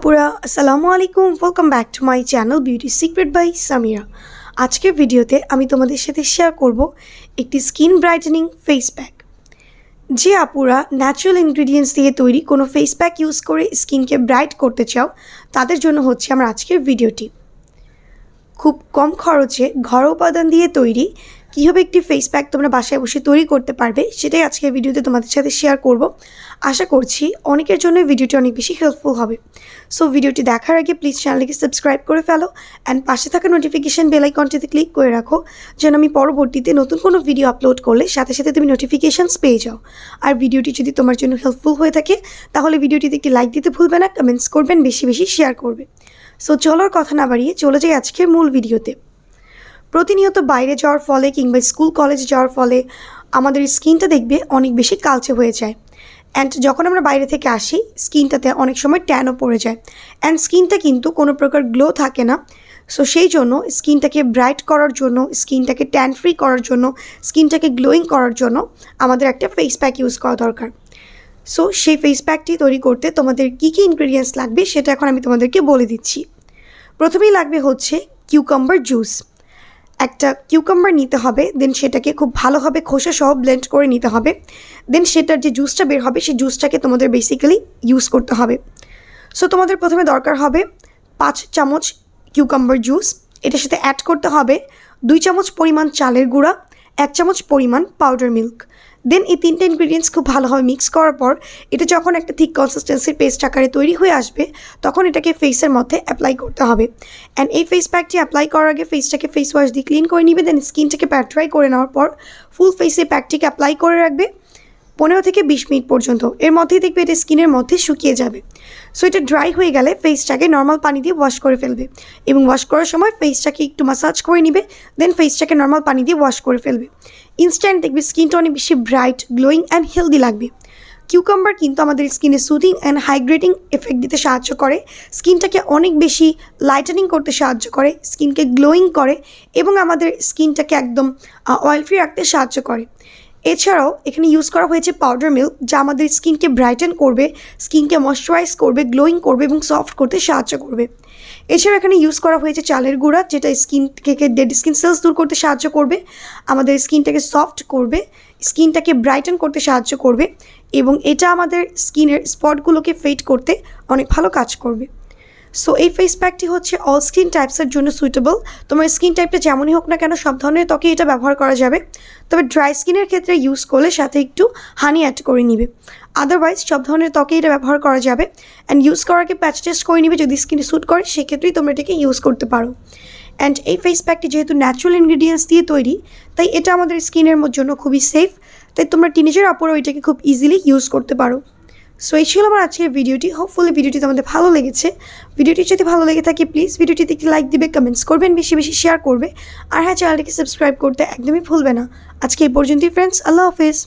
আপুরা আসসালামু আলাইকুম, welcome back to my channel beauty secret by Samira. আজকের ভিডিওতে আমি তোমাদের সাথে শেয়ার করব একটি স্কিন ব্রাইটেনিং ফেস প্যাক। যে আপুরা ন্যাচারাল ইনগ্রিডিয়েন্টস দিয়ে তৈরি কোনো ফেস প্যাক ইউজ করে স্কিনকে ব্রাইট করতে চাও, তাদের জন্য হচ্ছে আমার আজকের ভিডিওটি। খুব কম খরচে ঘরোয়া উপাদান দিয়ে তৈরি কীভাবে একটি ফেস প্যাক তোমরা বাসায় বসে তৈরি করতে পারবে, সেটাই আজকের ভিডিওতে তোমাদের সাথে শেয়ার করব। আশা করছি অনেকের জন্য ভিডিওটি অনেক বেশি হেল্পফুল হবে। সো ভিডিওটি দেখার আগে প্লিজ চ্যানেলটিকে সাবস্ক্রাইব করে ফেলো অ্যান্ড পাশে থাকা নোটিফিকেশান বেল আইকনটিতে ক্লিক করে রাখো, যেন আমি পরবর্তীতে নতুন কোনো ভিডিও আপলোড করলে সাথে সাথে তুমি নোটিফিকেশানস পেয়ে যাও। আর ভিডিওটি যদি তোমার জন্য হেল্পফুল হয়ে থাকে তাহলে ভিডিওটিতে একটি লাইক দিতে ভুলবে না, কমেন্টস করবেন, বেশি বেশি শেয়ার করবে। সো চলার কথা না বাড়িয়ে চলে যাই আজকের মূল ভিডিওতে। প্রতিনিয়ত বাইরে যাওয়ার ফলে কিংবা স্কুল কলেজে যাওয়ার ফলে আমাদের স্কিনটা দেখবে অনেক বেশি কালচে হয়ে যায়, অ্যান্ড যখন আমরা বাইরে থেকে আসি স্কিনটাতে অনেক সময় ট্যানও পড়ে যায়, অ্যান্ড স্কিনটা কিন্তু কোনো প্রকার গ্লো থাকে না। সো সেই জন্য স্কিনটাকে ব্রাইট করার জন্য, স্কিনটাকে ট্যান ফ্রি করার জন্য, স্কিনটাকে গ্লোয়িং করার জন্য আমাদের একটা ফেস প্যাক ইউজ করা দরকার। সো সেই ফেস প্যাকটি তৈরি করতে তোমাদের কী কী ইনগ্রিডিয়েন্টস লাগবে সেটা এখন আমি তোমাদেরকে বলে দিচ্ছি। প্রথমেই লাগবে হচ্ছে কিউকাম্বার জুস। একটা কিউকাম্বার নিতে হবে, দেন সেটাকে খুব ভালোভাবে খোসা সহ ব্লেন্ড করে নিতে হবে। দেন সেটার যে জুসটা বের হবে সেই জুসটাকে তোমাদের বেসিক্যালি ইউজ করতে হবে। সো তোমাদের প্রথমে দরকার হবে 5 চামচ কিউকাম্বার জুস। এটার সাথে অ্যাড করতে হবে 2 চামচ পরিমাণ চালের গুঁড়া, 1 চামচ পরিমাণ পাউডার মিল্ক। দেন এই তিনটে ইনগ্রিডিয়েন্টস খুব ভালোভাবে মিক্স করার পর এটা যখন একটা থিক কনসিস্টেন্সির পেস্ট আকারে তৈরি হয়ে আসবে তখন এটাকে ফেসের মধ্যে অ্যাপ্লাই করতে হবে। অ্যান্ড এই ফেস প্যাকটি অ্যাপ্লাই করার আগে ফেসটাকে ফেস ওয়াশ দিয়ে ক্লিন করে নিবে। দেন স্কিনটাকে প্যাট ড্রাই করে নেওয়ার পর ফুল ফেসে প্যাকটিকে অ্যাপ্লাই করে রাখবে 15 থেকে 20 মিনিট পর্যন্ত। এর মধ্যেই দেখবে এটা স্কিনের মধ্যে শুকিয়ে যাবে। সো এটা ড্রাই হয়ে গেলে ফেসটাকে নর্মাল পানি দিয়ে ওয়াশ করে ফেলবে, এবং ওয়াশ করার সময় ফেসটাকে একটু ম্যাসাজ করে নিবে। দেন ফেসটাকে নর্মাল পানি দিয়ে ওয়াশ করে ফেলবে। ইনস্ট্যান্ট দেখবে স্কিনটা অনেক বেশি ব্রাইট, গ্লোয়িং অ্যান্ড হেলদি লাগবে। কিউকাম্বার কিন্তু আমাদের স্কিনে সুদিং অ্যান্ড হাইড্রেটিং এফেক্ট দিতে সাহায্য করে, স্কিনটাকে অনেক বেশি লাইটেনিং করতে সাহায্য করে, স্কিনকে গ্লোয়িং করে এবং আমাদের স্কিনটাকে একদম অয়েল ফ্রি রাখতে সাহায্য করে। এছাড়াও এখানে ইউজ করা হয়েছে পাউডার মিল্ক, যা আমাদের স্কিনকে ব্রাইটেন করবে, স্কিনকে ময়শ্চারাইজ করবে, গ্লোয়িং করবে এবং সফট করতে সাহায্য করবে। এছাড়া এখানে ইউজ করা হয়েছে চালের গুঁড়া, যেটা স্কিন থেকে ডেড স্কিন সেলস দূর করতে সাহায্য করবে, আমাদের স্কিনটাকে সফট করবে, স্কিনটাকে ব্রাইটেন করতে সাহায্য করবে এবং এটা আমাদের স্কিনের স্পটগুলোকে ফেড করতে অনেক ভালো কাজ করবে। সো এই ফেস প্যাকটি হচ্ছে অল স্কিন টাইপসের জন্য সুইটেবল। তোমার স্কিন টাইপটা যেমনই হোক না কেন সব ধরনের ত্বকে এটা ব্যবহার করা যাবে, তবে ড্রাই স্কিনের ক্ষেত্রে ইউজ করলে সাথে একটু হানি অ্যাড করে নিবে। আদারওয়াইজ সব ধরনের ত্বকে এটা ব্যবহার করা যাবে। অ্যান্ড ইউজ করার আগে প্যাচ টেস্ট করে নিবে, যদি স্কিনে স্যুট করে সেক্ষেত্রেই তোমরা এটাকে ইউজ করতে পারো। অ্যান্ড এই ফেস প্যাকটি যেহেতু ন্যাচারাল ইনগ্রিডিয়েন্টস দিয়ে তৈরি, তাই এটা আমাদের স্কিনের জন্য খুবই সেফ, তাই তোমরা টিনেজার আপুরাও এটাকে খুব ইজিলি ইউজ করতে পারো। সো এই ছিল আমার আজকের ভিডিওটি। হোপফুলি ভিডিওটি তোমাদের ভালো লেগেছে। ভিডিওটি যদি ভালো লেগে থাকে প্লিজ ভিডিওটিতে একটি লাইক দিবে, কমেন্টস করবেন, বেশি বেশি শেয়ার করবে। আর হ্যাঁ, চ্যানেলটিকে সাবস্ক্রাইব করতে একদমই ভুলবে না। আজকে এই পর্যন্তই ফ্রেন্ডস, আল্লাহ হাফেজ।